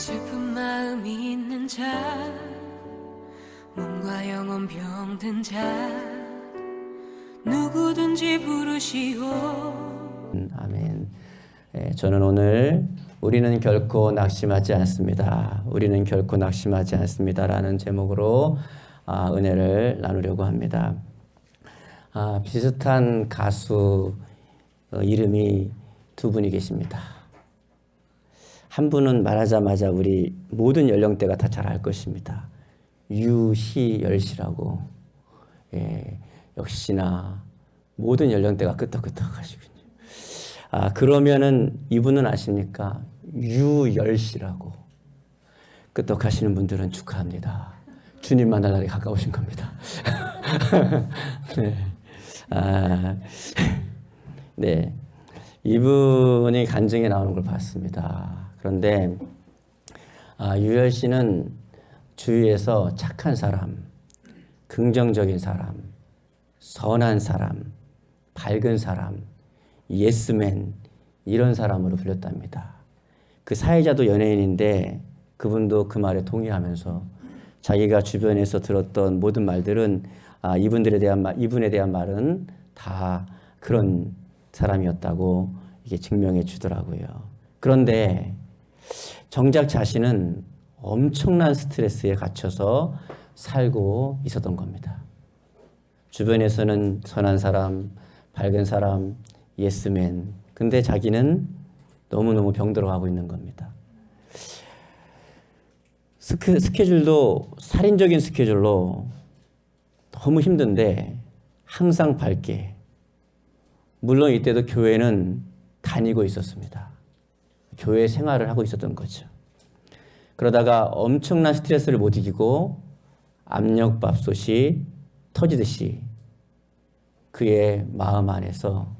슬픈 마음이 있는 자, 몸과 영혼 병든 자, 누구든지 부르시오. 아멘. 저는 오늘 우리는 결코 낙심하지 않습니다. 우리는 결코 낙심하지 않습니다. 라는 제목으로 은혜를 나누려고 합니다. 비슷한 가수 이름이 두 분이 계십니다. 한 분은 말하자마자 우리 모든 연령대가 다 잘 알 것입니다. 유희열 씨라고. 역시나 모든 연령대가 끄떡끄떡 하시군요. 그러면은 이분은 아십니까? 유열 씨라고. 끄떡하시는 분들은 축하합니다. 주님 만날 날이 가까우신 겁니다. 네. 네. 이분이 간증에 나오는 걸 봤습니다. 그런데 유열 씨는 주위에서 착한 사람, 긍정적인 사람, 선한 사람, 밝은 사람, 예스맨 이런 사람으로 불렸답니다. 그 사회자도 연예인인데 그분도 그 말에 동의하면서 자기가 주변에서 들었던 모든 말들은 이분에 대한 말은 다 그런 사람이었다고 이게 증명해 주더라고요. 그런데 정작 자신은 엄청난 스트레스에 갇혀서 살고 있었던 겁니다. 주변에서는 선한 사람, 밝은 사람, 예스맨. 근데 자기는 너무너무 병들어가고 있는 겁니다. 스케줄도 살인적인 스케줄로 너무 힘든데 항상 밝게. 물론 이때도 교회는 다니고 있었습니다. 교회 생활을 하고 있었던 거죠. 그러다가 엄청난 스트레스를 못 이기고 압력밥솥이 터지듯이 그의 마음 안에서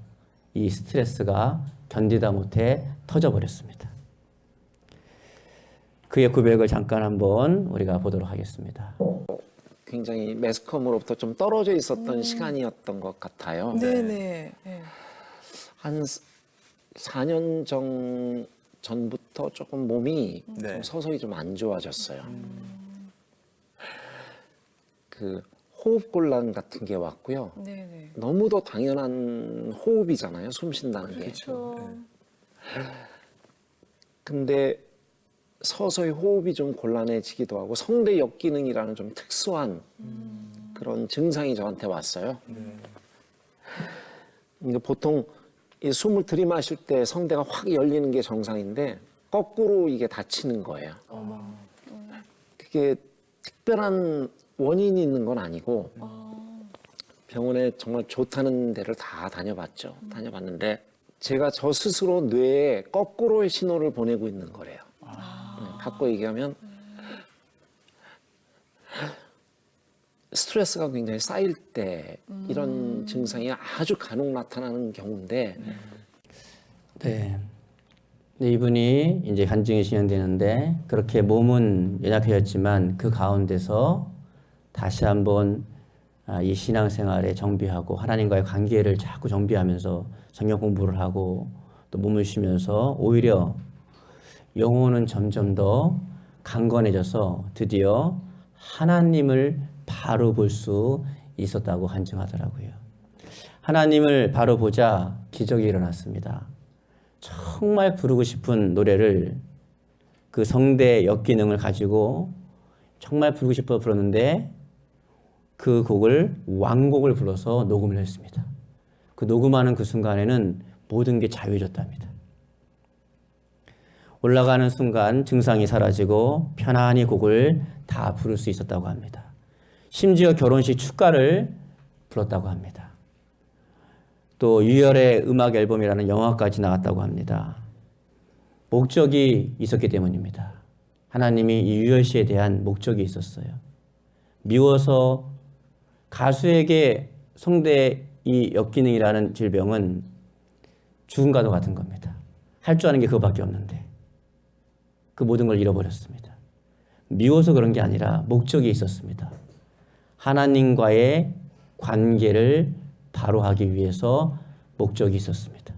이 스트레스가 견디다 못해 터져버렸습니다. 그의 고백을 잠깐 한번 우리가 보도록 하겠습니다. 굉장히 매스컴으로부터 좀 떨어져 있었던 시간이었던 것 같아요. 네네. 네. 한 4년 전부터 조금 몸이 좀 서서히 좀 안 좋아졌어요. 그 호흡곤란 같은 게 왔고요. 네네. 너무도 당연한 호흡이잖아요. 숨 쉰다는 게. 그렇죠. 근데 서서히 호흡이 좀 곤란해지기도 하고 성대 역기능이라는 좀 특수한 그런 증상이 저한테 왔어요. 그러니까 보통 이 숨을 들이마실 때 성대가 확 열리는 게 정상인데 거꾸로 이게 닫히는 거예요. 그게 특별한 원인이 있는 건 아니고 병원에 정말 좋다는 데를 다 다녀봤죠. 다녀봤는데 제가 저 스스로 뇌에 거꾸로의 신호를 보내고 있는 거래요. 바꿔 얘기하면 스트레스가 굉장히 쌓일 때 이런 증상이 아주 간혹 나타나는 경우인데 네. 이분이 이제 간증이 진행되는데 그렇게 몸은 연약해졌지만 그 가운데서 다시 한번 이 신앙생활에 정비하고 하나님과의 관계를 자꾸 정비하면서 성경 공부를 하고 또 몸을 쉬면서 오히려 영혼은 점점 더 강건해져서 드디어 하나님을 바로 볼 수 있었다고 간증하더라고요. 하나님을 바로 보자 기적이 일어났습니다. 정말 부르고 싶은 노래를 그 성대 역기능을 가지고 정말 부르고 싶어 불렀는데 그 곡을 완곡을 불러서 녹음을 했습니다. 그 녹음하는 그 순간에는 모든 게 자유해졌답니다. 올라가는 순간 증상이 사라지고 편안히 곡을 다 부를 수 있었다고 합니다. 심지어 결혼식 축가를 불렀다고 합니다. 또 유열의 음악 앨범이라는 영화까지 나왔다고 합니다. 목적이 있었기 때문입니다. 하나님이 이 유열 씨에 대한 목적이 있었어요. 미워서 가수에게 성대 이 역기능이라는 질병은 죽음과도 같은 겁니다. 할 줄 아는 게 그거밖에 없는데 그 모든 걸 잃어버렸습니다. 미워서 그런 게 아니라 목적이 있었습니다. 하나님과의 관계를 바로 하기 위해서 목적이 있었습니다.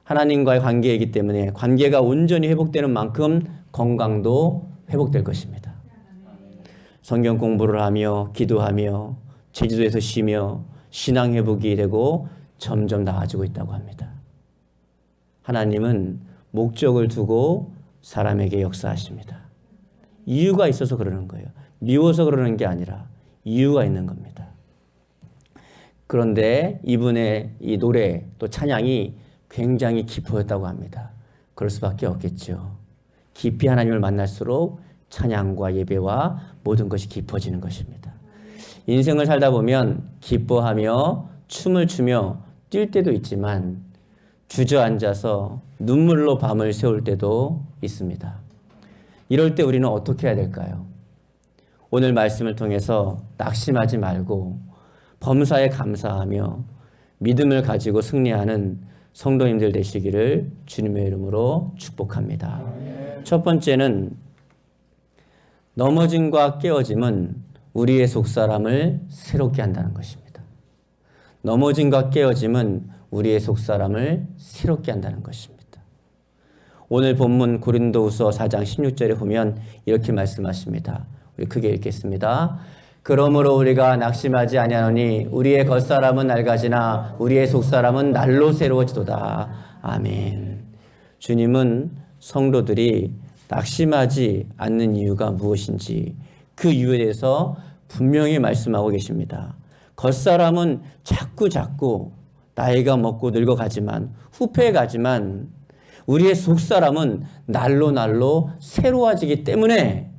하나님과의 관계이기 때문에 관계가 온전히 회복되는 만큼 건강도 회복될 것입니다. 성경 공부를 하며 기도하며 제주도에서 쉬며 신앙 회복이 되고 점점 나아지고 있다고 합니다. 하나님은 목적을 두고 사람에게 역사하십니다. 이유가 있어서 그러는 거예요. 미워서 그러는 게 아니라 이유가 있는 겁니다. 그런데 이분의 이 노래 또 찬양이 굉장히 깊어졌다고 합니다. 그럴 수밖에 없겠죠. 깊이 하나님을 만날수록 찬양과 예배와 모든 것이 깊어지는 것입니다. 인생을 살다 보면 기뻐하며 춤을 추며 뛸 때도 있지만 주저앉아서 눈물로 밤을 새울 때도 있습니다. 이럴 때 우리는 어떻게 해야 될까요? 오늘 말씀을 통해서 낙심하지 말고 범사에 감사하며 믿음을 가지고 승리하는 성도님들 되시기를 주님의 이름으로 축복합니다. 첫 번째는 넘어짐과 깨어짐은 우리의 속사람을 새롭게 한다는 것입니다. 넘어짐과 깨어짐은 우리의 속사람을 새롭게 한다는 것입니다. 오늘 본문 고린도후서 4장 16절에 보면 이렇게 말씀하십니다. 우리 크게 읽겠습니다. 그러므로 우리가 낙심하지 아니하노니 우리의 겉사람은 낡아지나 우리의 속사람은 날로 새로워지도다. 아멘. 주님은 성도들이 낙심하지 않는 이유가 무엇인지 그 이유에 대해서 분명히 말씀하고 계십니다. 겉사람은 자꾸 나이가 먹고 늙어가지만 후패해가지만 우리의 속사람은 날로 새로워지기 때문에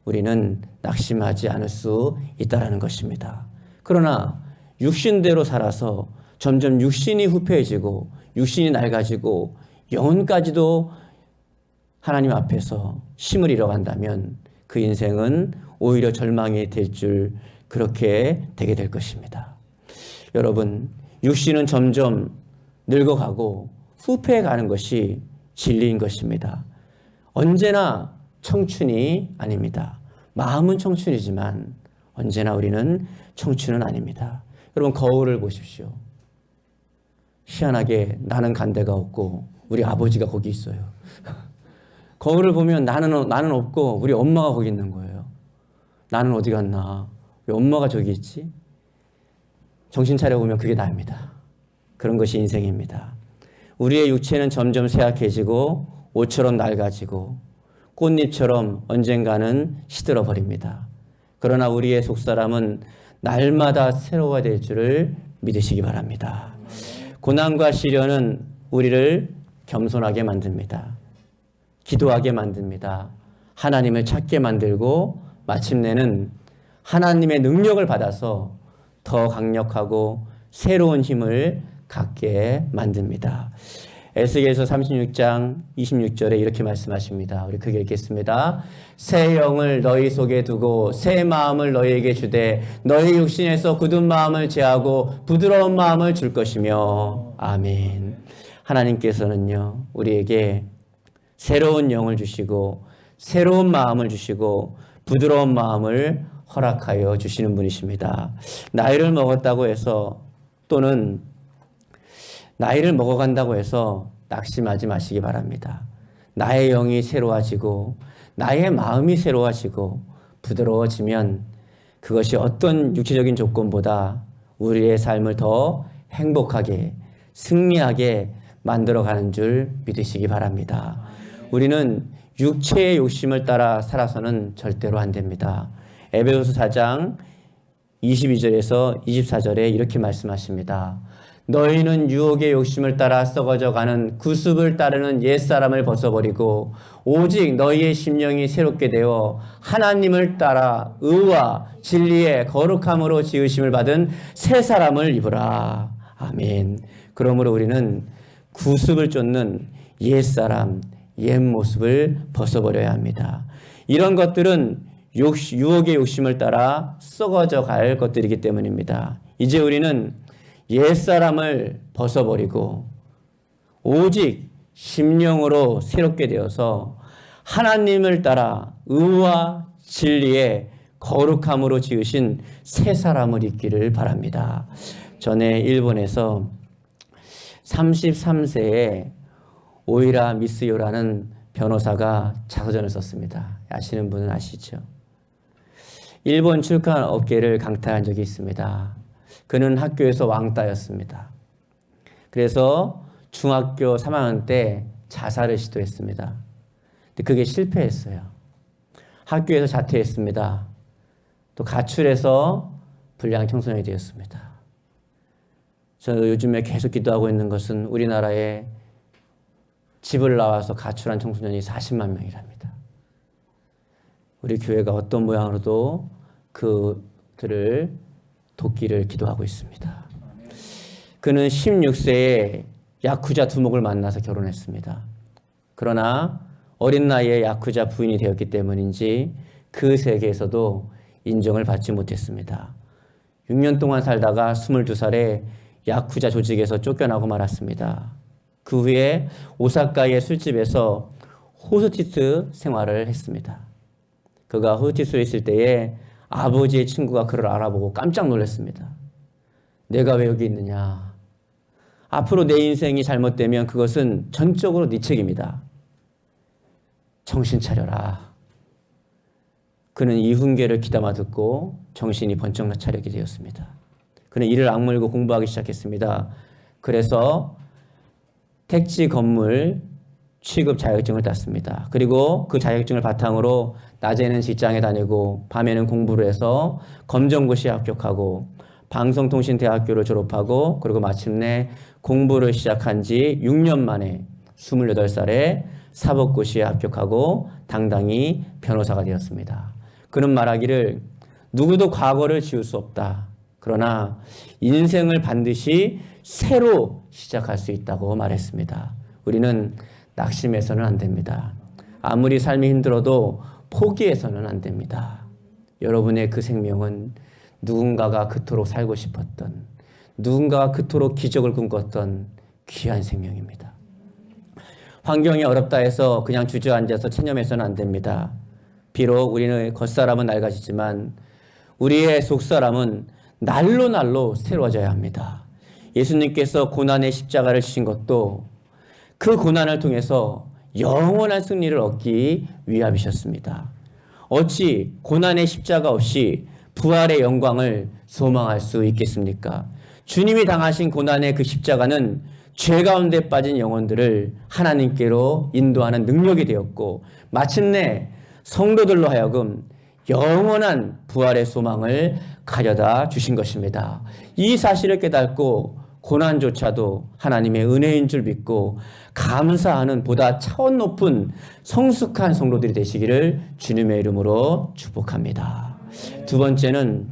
우리는 낙심하지 않을 수 있다는 것입니다. 그러나 육신대로 살아서 점점 육신이 후패해지고 육신이 낡아지고 영혼까지도 하나님 앞에서 힘을 잃어간다면 그 인생은 오히려 절망이 될 줄 그렇게 되게 될 것입니다. 여러분, 육신은 점점 늙어가고 후패해가는 것이 진리인 것입니다. 언제나 청춘이 아닙니다. 마음은 청춘이지만 언제나 우리는 청춘은 아닙니다. 여러분, 거울을 보십시오. 희한하게 나는 간 데가 없고 우리 아버지가 거기 있어요. 거울을 보면 나는 없고 우리 엄마가 거기 있는 거예요. 나는 어디 갔나? 왜 엄마가 저기 있지? 정신 차려보면 그게 나입니다. 그런 것이 인생입니다. 우리의 육체는 점점 쇠약해지고 옷처럼 낡아지고 꽃잎처럼 언젠가는 시들어 버립니다. 그러나 우리의 속사람은 날마다 새로워야 될 줄을 믿으시기 바랍니다. 고난과 시련은 우리를 겸손하게 만듭니다. 기도하게 만듭니다. 하나님을 찾게 만들고 마침내는 하나님의 능력을 받아서 더 강력하고 새로운 힘을 갖게 만듭니다. 에스겔서 36장 26절에 이렇게 말씀하십니다. 우리 크게 읽겠습니다. 새 영을 너희 속에 두고 새 마음을 너희에게 주되 너희 육신에서 굳은 마음을 제하고 부드러운 마음을 줄 것이며. 아멘. 하나님께서는요, 우리에게 새로운 영을 주시고 새로운 마음을 주시고 부드러운 마음을 허락하여 주시는 분이십니다. 나이를 먹었다고 해서 또는 나이를 먹어간다고 해서 낙심하지 마시기 바랍니다. 나의 영이 새로워지고 나의 마음이 새로워지고 부드러워지면 그것이 어떤 육체적인 조건보다 우리의 삶을 더 행복하게 승리하게 만들어가는 줄 믿으시기 바랍니다. 우리는 육체의 욕심을 따라 살아서는 절대로 안 됩니다. 에베소서 4장 22절에서 24절에 이렇게 말씀하십니다. 너희는 유혹의 욕심을 따라 썩어져가는 구습을 따르는 옛사람을 벗어버리고 오직 너희의 심령이 새롭게 되어 하나님을 따라 의와 진리의 거룩함으로 지으심을 받은 새 사람을 입으라. 아멘. 그러므로 우리는 구습을 쫓는 옛사람, 옛 모습을 벗어버려야 합니다. 이런 것들은 유혹의 욕심을 따라 썩어져 갈 것들이기 때문입니다. 이제 우리는 옛사람을 벗어버리고 오직 심령으로 새롭게 되어서 하나님을 따라 의와 진리의 거룩함으로 지으신 새 사람을 입기를 바랍니다. 전에 일본에서 33세에 오이라 미스요라는 변호사가 자서전을 썼습니다. 아시는 분은 아시죠? 일본 출판 업계를 강타한 적이 있습니다. 그는 학교에서 왕따였습니다. 그래서 중학교 3학년 때 자살을 시도했습니다. 근데 그게 실패했어요. 학교에서 자퇴했습니다. 또 가출해서 불량 청소년이 되었습니다. 저는 요즘에 계속 기도하고 있는 것은 우리나라에 집을 나와서 가출한 청소년이 40만 명이랍니다. 우리 교회가 어떤 모양으로도 그들을 돕기를 기도하고 있습니다. 그는 16세에 야쿠자 두목을 만나서 결혼했습니다. 그러나 어린 나이에 야쿠자 부인이 되었기 때문인지 그 세계에서도 인정을 받지 못했습니다. 6년 동안 살다가 22살에 야쿠자 조직에서 쫓겨나고 말았습니다. 그 후에 오사카의 술집에서 호스티스 생활을 했습니다. 그가 호스티스에 있을 때에 아버지의 친구가 그를 알아보고 깜짝 놀랐습니다. 내가 왜 여기 있느냐? 앞으로 내 인생이 잘못되면 그것은 전적으로 네 책임이다. 정신 차려라. 그는 이 훈계를 귀담아 듣고 정신이 번쩍 차리게 되었습니다. 그는 이를 악물고 공부하기 시작했습니다. 그래서 택지 건물 취급 자격증을 땄습니다. 그리고 그 자격증을 바탕으로 낮에는 직장에 다니고 밤에는 공부를 해서 검정고시에 합격하고 방송통신대학교를 졸업하고 그리고 마침내 공부를 시작한 지 6년 만에 28살에 사법고시에 합격하고 당당히 변호사가 되었습니다. 그는 말하기를 누구도 과거를 지울 수 없다. 그러나 인생을 반드시 새로 시작할 수 있다고 말했습니다. 우리는 낙심해서는 안 됩니다. 아무리 삶이 힘들어도 포기해서는 안 됩니다. 여러분의 그 생명은 누군가가 그토록 살고 싶었던, 누군가가 그토록 기적을 꿈꿨던 귀한 생명입니다. 환경이 어렵다 해서 그냥 주저앉아서 체념해서는 안 됩니다. 비록 우리는 겉사람은 낡아지지만 우리의 속사람은 날로 날로 새로워져야 합니다. 예수님께서 고난의 십자가를 지신 것도 그 고난을 통해서 영원한 승리를 얻기 위함이셨습니다. 어찌 고난의 십자가 없이 부활의 영광을 소망할 수 있겠습니까? 주님이 당하신 고난의 그 십자가는 죄 가운데 빠진 영혼들을 하나님께로 인도하는 능력이 되었고 마침내 성도들로 하여금 영원한 부활의 소망을 가져다 주신 것입니다. 이 사실을 깨닫고 고난조차도 하나님의 은혜인 줄 믿고 감사하는 보다 차원 높은 성숙한 성도들이 되시기를 주님의 이름으로 축복합니다. 두 번째는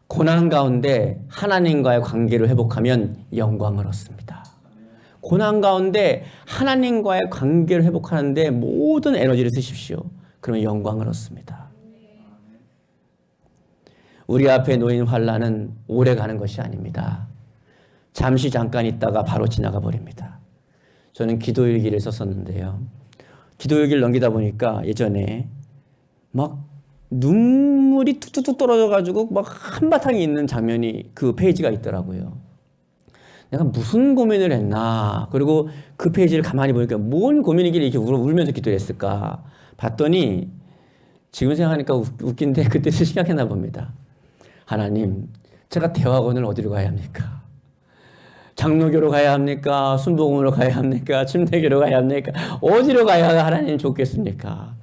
고난 가운데 하나님과의 관계를 회복하면 영광을 얻습니다. 고난 가운데 하나님과의 관계를 회복하는데 모든 에너지를 쓰십시오. 그러면 영광을 얻습니다. 우리 앞에 놓인 환난은 오래 가는 것이 아닙니다. 잠시 잠깐 있다가 바로 지나가 버립니다. 저는 기도일기를 썼었는데요. 기도일기를 넘기다 보니까 예전에 막 눈물이 툭툭툭 떨어져가지고 막 한바탕이 있는 장면이 그 페이지가 있더라고요. 내가 무슨 고민을 했나. 그리고 그 페이지를 가만히 보니까 뭔 고민이길래 이렇게 울면서 기도를 했을까. 봤더니 지금 생각하니까 웃긴데 그때 생각했나 봅니다. 하나님, 제가 대학원을 어디로 가야 합니까? 장로교로 가야 합니까? 순복음으로 가야 합니까? 침례교로 가야 합니까? 어디로 가야 하나님 좋겠습니까?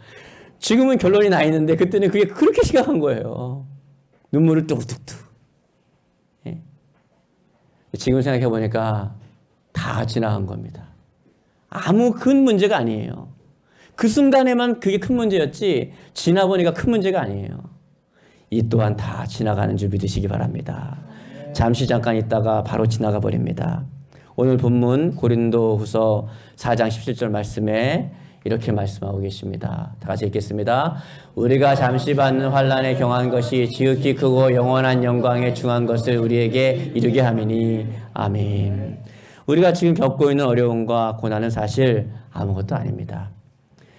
지금은 결론이 나 있는데 그때는 그게 그렇게 심각한 거예요. 눈물을 뚝뚝뚝. 예. 지금 생각해 보니까 다 지나간 겁니다. 아무 큰 문제가 아니에요. 그 순간에만 그게 큰 문제였지 지나보니까 큰 문제가 아니에요. 이 또한 다 지나가는 줄 믿으시기 바랍니다. 잠시 잠깐 있다가 바로 지나가 버립니다. 오늘 본문 고린도후서 4장 17절 말씀에 이렇게 말씀하고 계십니다. 다 같이 읽겠습니다. 우리가 잠시 받는 환난에 경한 것이 지극히 크고 영원한 영광에 중한 것을 우리에게 이루게 함이니 아멘. 우리가 지금 겪고 있는 어려움과 고난은 사실 아무것도 아닙니다.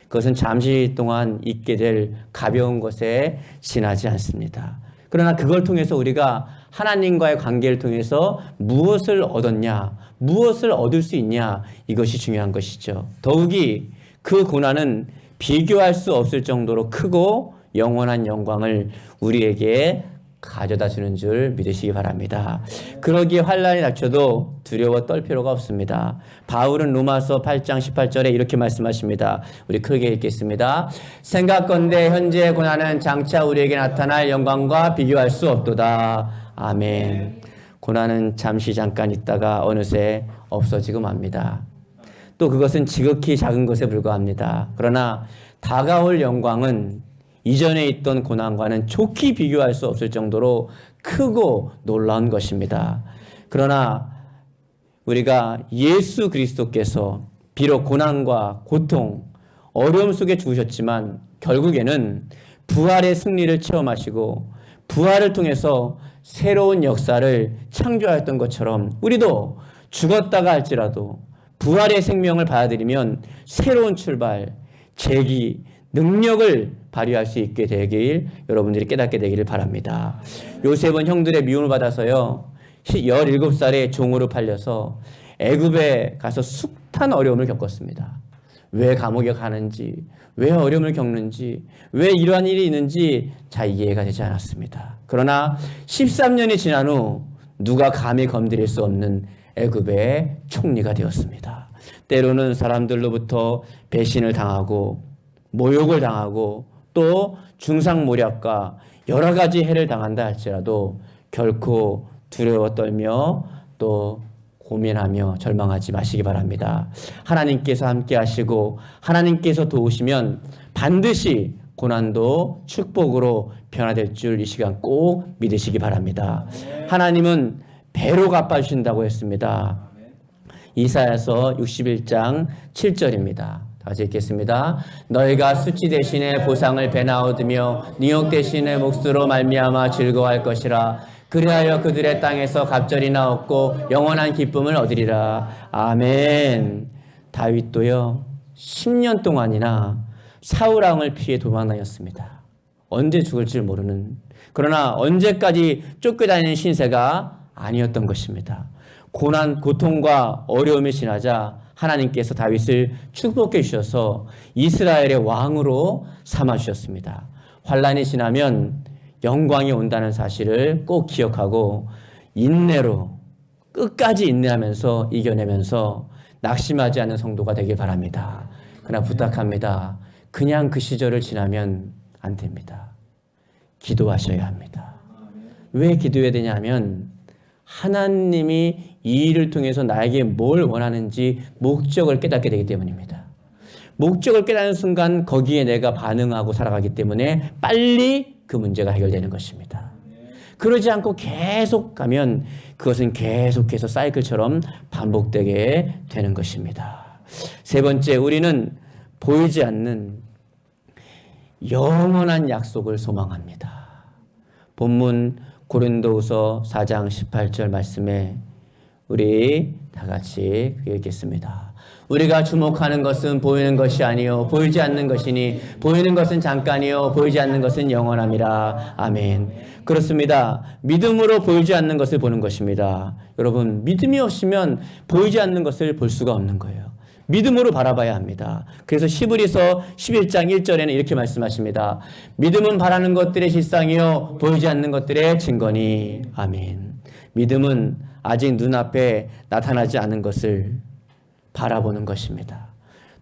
그것은 잠시 동안 있게 될 가벼운 것에 지나지 않습니다. 그러나 그걸 통해서 우리가 하나님과의 관계를 통해서 무엇을 얻었냐, 무엇을 얻을 수 있냐, 이것이 중요한 것이죠. 더욱이 그 고난은 비교할 수 없을 정도로 크고 영원한 영광을 우리에게 가져다 주는 줄 믿으시기 바랍니다. 그러기에 환난이 닥쳐도 두려워 떨 필요가 없습니다. 바울은 로마서 8장 18절에 이렇게 말씀하십니다. 우리 크게 읽겠습니다. 생각건대 현재의 고난은 장차 우리에게 나타날 영광과 비교할 수 없도다. 아멘. 고난은 잠시 잠깐 있다가 어느새 없어지고 맙니다. 또 그것은 지극히 작은 것에 불과합니다. 그러나 다가올 영광은 이전에 있던 고난과는 좋게 비교할 수 없을 정도로 크고 놀라운 것입니다. 그러나 우리가 예수 그리스도께서 비록 고난과 고통, 어려움 속에 죽으셨지만 결국에는 부활의 승리를 체험하시고 부활을 통해서 새로운 역사를 창조하였던 것처럼 우리도 죽었다가 할지라도 부활의 생명을 받아들이면 새로운 출발, 재기, 능력을 발휘할 수 있게 되길 여러분들이 깨닫게 되기를 바랍니다. 요셉은 형들의 미움을 받아서요 17살에 종으로 팔려서 애굽에 가서 숱한 어려움을 겪었습니다. 왜 감옥에 가는지, 왜 어려움을 겪는지, 왜 이러한 일이 있는지 잘 이해가 되지 않았습니다. 그러나 13년이 지난 후 누가 감히 건드릴 수 없는 애굽의 총리가 되었습니다. 때로는 사람들로부터 배신을 당하고 모욕을 당하고 또 중상모략과 여러 가지 해를 당한다 할지라도 결코 두려워 떨며 또 고민하며 절망하지 마시기 바랍니다. 하나님께서 함께 하시고 하나님께서 도우시면 반드시 고난도 축복으로 변화될 줄 이 시간 꼭 믿으시기 바랍니다. 하나님은 배로 갚아주신다고 했습니다. 이사야서 61장 7절입니다. 다시 읽겠습니다. 너희가 수치 대신에 보상을 배나 얻으며 니옥 대신에 몫으로 말미암아 즐거워할 것이라. 그리하여 그들의 땅에서 갑절이나 얻고 영원한 기쁨을 얻으리라. 아멘. 다윗도요 10년 동안이나 사울 왕을 피해 도망다녔습니다. 언제 죽을지 모르는, 그러나 언제까지 쫓겨다니는 신세가 아니었던 것입니다. 고난, 고통과 어려움이 지나자 하나님께서 다윗을 축복해 주셔서 이스라엘의 왕으로 삼아주셨습니다. 환난이 지나면 영광이 온다는 사실을 꼭 기억하고 인내로 끝까지 인내하면서 이겨내면서 낙심하지 않는 성도가 되길 바랍니다. 그러나 부탁합니다. 그냥 그 시절을 지나면 안 됩니다. 기도하셔야 합니다. 왜 기도해야 되냐면 하나님이 이 일을 통해서 나에게 뭘 원하는지 목적을 깨닫게 되기 때문입니다. 목적을 깨닫는 순간 거기에 내가 반응하고 살아가기 때문에 빨리 그 문제가 해결되는 것입니다. 그러지 않고 계속 가면 그것은 계속해서 사이클처럼 반복되게 되는 것입니다. 세 번째, 우리는 보이지 않는 영원한 약속을 소망합니다. 본문 고린도후서 4장 18절 말씀에 우리 다 같이 읽겠습니다. 우리가 주목하는 것은 보이는 것이 아니요 보이지 않는 것이니 보이는 것은 잠깐이요 보이지 않는 것은 영원함이라. 아멘. 그렇습니다. 믿음으로 보이지 않는 것을 보는 것입니다. 여러분, 믿음이 없으면 보이지 않는 것을 볼 수가 없는 거예요. 믿음으로 바라봐야 합니다. 그래서 히브리서 11장 1절에는 이렇게 말씀하십니다. 믿음은 바라는 것들의 실상이요 보이지 않는 것들의 증거니. 아멘. 믿음은 아직 눈앞에 나타나지 않은 것을 바라보는 것입니다.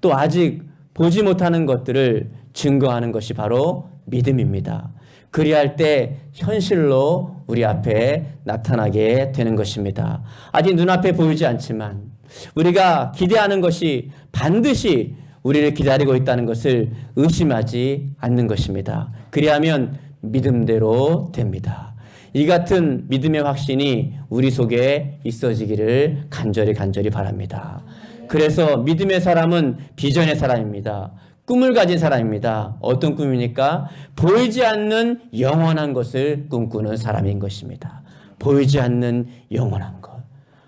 또 아직 보지 못하는 것들을 증거하는 것이 바로 믿음입니다. 그리할 때 현실로 우리 앞에 나타나게 되는 것입니다. 아직 눈앞에 보이지 않지만 우리가 기대하는 것이 반드시 우리를 기다리고 있다는 것을 의심하지 않는 것입니다. 그리하면 믿음대로 됩니다. 이 같은 믿음의 확신이 우리 속에 있어지기를 간절히 바랍니다. 그래서 믿음의 사람은 비전의 사람입니다. 꿈을 가진 사람입니다. 어떤 꿈입니까? 보이지 않는 영원한 것을 꿈꾸는 사람인 것입니다. 보이지 않는 영원한 것.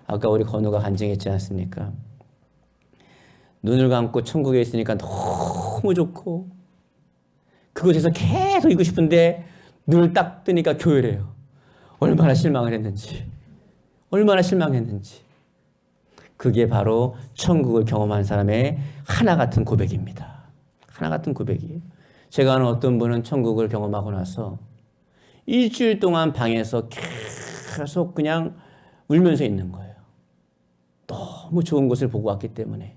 아까 우리 건우가 간증했지 않습니까? 눈을 감고 천국에 있으니까 너무 좋고 그곳에서 계속 있고 싶은데 눈을 딱 뜨니까 교회래요. 얼마나 실망을 했는지, 얼마나 실망했는지. 그게 바로 천국을 경험한 사람의 하나 같은 고백입니다. 하나 같은 고백이에요. 제가 아는 어떤 분은 천국을 경험하고 나서 일주일 동안 방에서 계속 그냥 울면서 있는 거예요. 너무 좋은 곳을 보고 왔기 때문에.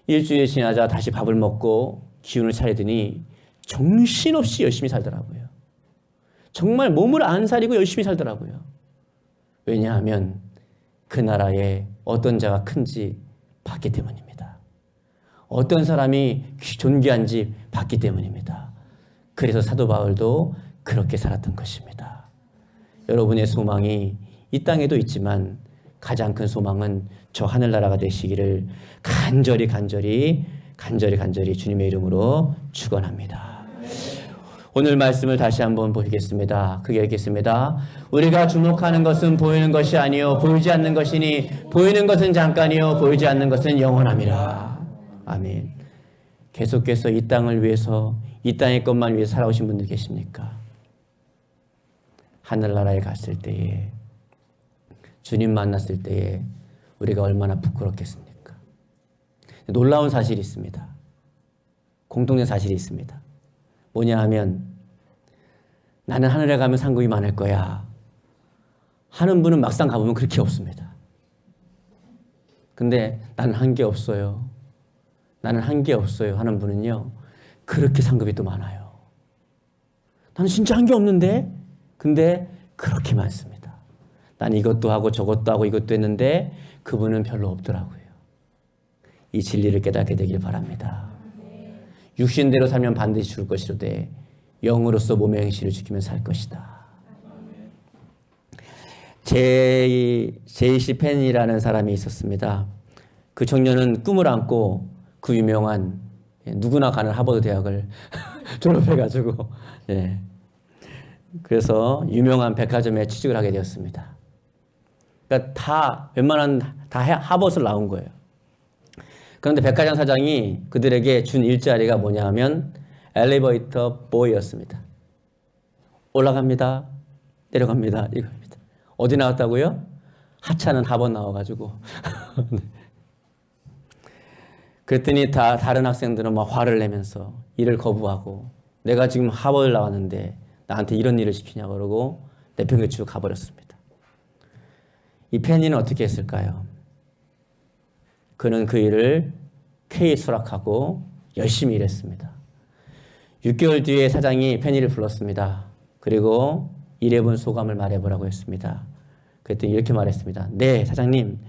일주일 지나자 다시 밥을 먹고 기운을 차리더니 정신없이 열심히 살더라고요. 정말 몸을 안 사리고 열심히 살더라고요. 왜냐하면 그 나라에 어떤 자가 큰지 봤기 때문입니다. 어떤 사람이 존귀한지 봤기 때문입니다. 그래서 사도 바울도 그렇게 살았던 것입니다. 여러분의 소망이 이 땅에도 있지만 가장 큰 소망은 저 하늘나라가 되시기를 간절히 주님의 이름으로 축원합니다. 오늘 말씀을 다시 한번 보시겠습니다. 크게 읽겠습니다. 우리가 주목하는 것은 보이는 것이 아니요 보이지 않는 것이니 보이는 것은 잠깐이요 보이지 않는 것은 영원함이라. 아멘. 계속해서 이 땅을 위해서, 이 땅의 것만 위해서 살아오신 분들 계십니까? 하늘나라에 갔을 때에, 주님 만났을 때에 우리가 얼마나 부끄럽겠습니까? 놀라운 사실이 있습니다. 공통된 사실이 있습니다. 뭐냐 하면 나는 하늘에 가면 상급이 많을 거야 하는 분은 막상 가보면 그렇게 없습니다. 근데 나는 한 게 없어요. 나는 한 게 없어요 하는 분은요, 그렇게 상급이 또 많아요. 나는 진짜 한 게 없는데? 근데 그렇게 많습니다. 난 이것도 하고 저것도 하고 이것도 했는데 그분은 별로 없더라고요. 이 진리를 깨닫게 되길 바랍니다. 육신대로 살면 반드시 죽을 것이로되 영으로서 몸의 행실을 지키면 살 것이다. 제이시 펜이라는 사람이 있었습니다. 그 청년은 꿈을 안고 그 유명한, 누구나 가는 하버드 대학을 졸업해가지고, 그래서 유명한 백화점에 취직을 하게 되었습니다. 그러니까 웬만한 다 하버드를 나온 거예요. 그런데 백화점 사장이 그들에게 준 일자리가 뭐냐 하면 엘리베이터 보이였습니다. 올라갑니다. 내려갑니다. 이겁니다. 어디 나왔다고요? 하찮은 하버드 나와가지고. 그랬더니 다른 학생들은 막 화를 내면서 일을 거부하고, 내가 지금 하버드를 나왔는데 나한테 이런 일을 시키냐고 그러고 내팽개치고 가버렸습니다. 이 펜이는 어떻게 했을까요? 그는 그 일을 쾌히 수락하고 열심히 일했습니다. 6개월 뒤에 사장이 펜이를 불렀습니다. 그리고 일해본 소감을 말해보라고 했습니다. 그랬더니 이렇게 말했습니다. 네, 사장님,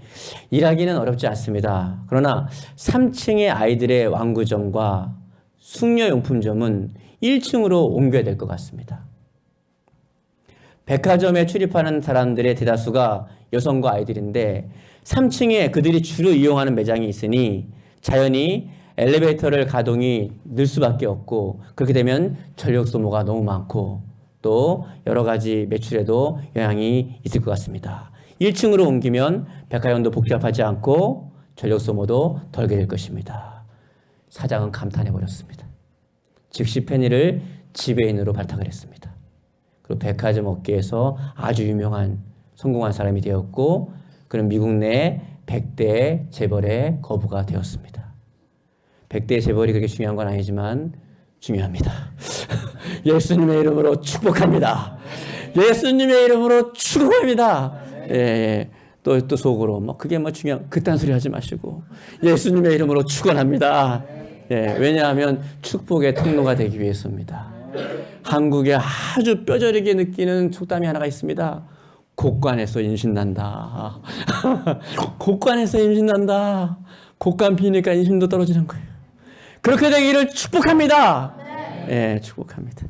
일하기는 어렵지 않습니다. 그러나 3층의 아이들의玩具점과 숙녀용품점은 1층으로 옮겨야 될 것 같습니다. 백화점에 출입하는 사람들의 대다수가 여성과 아이들인데 3층에 그들이 주로 이용하는 매장이 있으니 자연히 엘리베이터를 가동이 늘 수밖에 없고, 그렇게 되면 전력 소모가 너무 많고 또 여러 가지 매출에도 영향이 있을 것 같습니다. 1층으로 옮기면 백화점도 복잡하지 않고 전력 소모도 덜게 될 것입니다. 사장은 감탄해 버렸습니다. 즉시 페니를 지배인으로 발탁을 했습니다. 그리고 백화점 업계에서 아주 유명한 성공한 사람이 되었고, 그는 미국 내 100대 재벌의 거부가 되었습니다. 100대 재벌이 그렇게 중요한 건 아니지만 중요합니다. 예수님의 이름으로 축복합니다. 예수님의 이름으로 축복합니다. 또 속으로 그게 중요한 그딴 소리 하지 마시고 예수님의 이름으로 축원합니다. 왜냐하면 축복의 통로가 되기 위해서입니다. 한국에 아주 뼈저리게 느끼는 속담이 하나가 있습니다. 곡간에서 임신난다. 곡간에서 임신난다. 곡간 비니까 임신도 떨어지는 거예요. 그렇게 되기를 축복합니다. 축복합니다.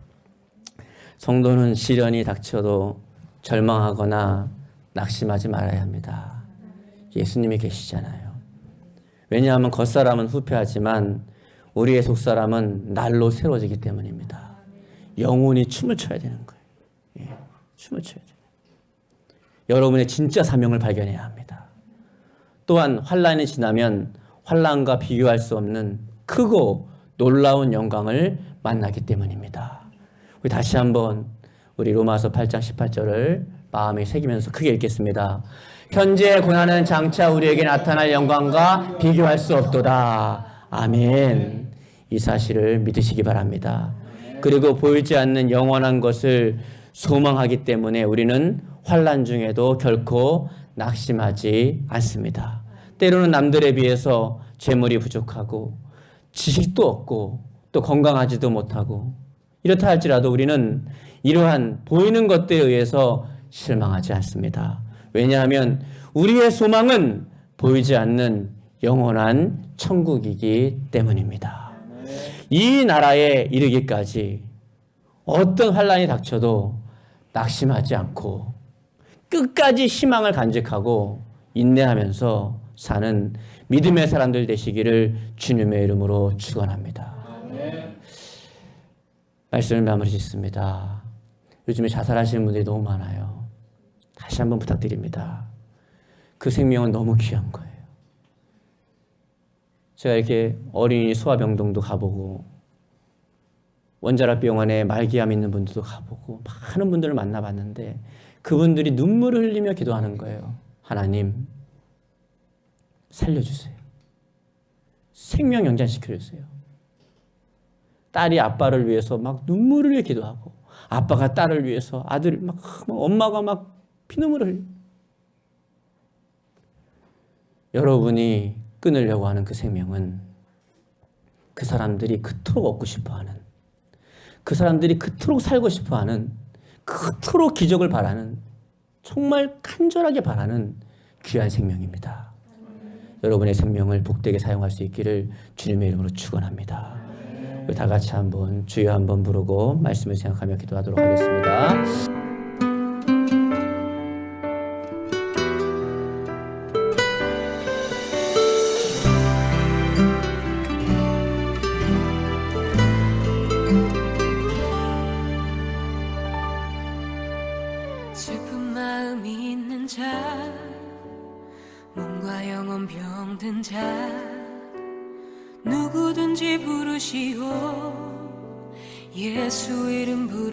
성도는 시련이 닥쳐도 절망하거나 낙심하지 말아야 합니다. 예수님이 계시잖아요. 왜냐하면 겉사람은 후패하지만 우리의 속사람은 날로 새로워지기 때문입니다. 영혼이 춤을 춰야 되는 거예요. 춤을 춰야 돼요. 여러분의 진짜 사명을 발견해야 합니다. 또한 환란이 지나면 환란과 비교할 수 없는 크고 놀라운 영광을 만나기 때문입니다. 우리 다시 한번 우리 로마서 8장 18절을 마음에 새기면서 크게 읽겠습니다. 현재 고난은 장차 우리에게 나타날 영광과 비교할 수 없도다. 아멘. 이 사실을 믿으시기 바랍니다. 그리고 보이지 않는 영원한 것을 소망하기 때문에 우리는 환난 중에도 결코 낙심하지 않습니다. 때로는 남들에 비해서 재물이 부족하고 지식도 없고 또 건강하지도 못하고 이렇다 할지라도 우리는 이러한 보이는 것들에 의해서 실망하지 않습니다. 왜냐하면 우리의 소망은 보이지 않는 영원한 천국이기 때문입니다. 이 나라에 이르기까지 어떤 환난이 닥쳐도 낙심하지 않고 끝까지 희망을 간직하고 인내하면서 사는 믿음의 사람들 되시기를 주님의 이름으로 축원합니다. 말씀을 마무리 짓습니다. 요즘에 자살하시는 분들이 너무 많아요. 다시 한번 부탁드립니다. 그 생명은 너무 귀한 거예요. 제가 이렇게 어린이 소아병동도 가보고 원자력병원에 말기암 있는 분들도 가보고 많은 분들을 만나봤는데 그분들이 눈물을 흘리며 기도하는 거예요. 하나님 살려주세요. 생명 연장시켜주세요. 딸이 아빠를 위해서 막 눈물을 흘려 기도하고 아빠가 딸을 위해서 아들 막 엄마가 막 피눈물을 흘려. 여러분이 끊으려고 하는 그 생명은 그 사람들이 그토록 얻고 싶어하는, 그 사람들이 그토록 살고 싶어하는, 그토록 기적을 바라는, 정말 간절하게 바라는 귀한 생명입니다. 여러분의 생명을 복되게 사용할 수 있기를 주님의 이름으로 축원합니다. 우리 다 같이 한번 주여 한번 부르고 말씀을 생각하며 기도하도록 하겠습니다. 슬픈 마음이 있는 자, 몸과 영혼 병든 자, 누구든지 부르시오. 예수 이름 부르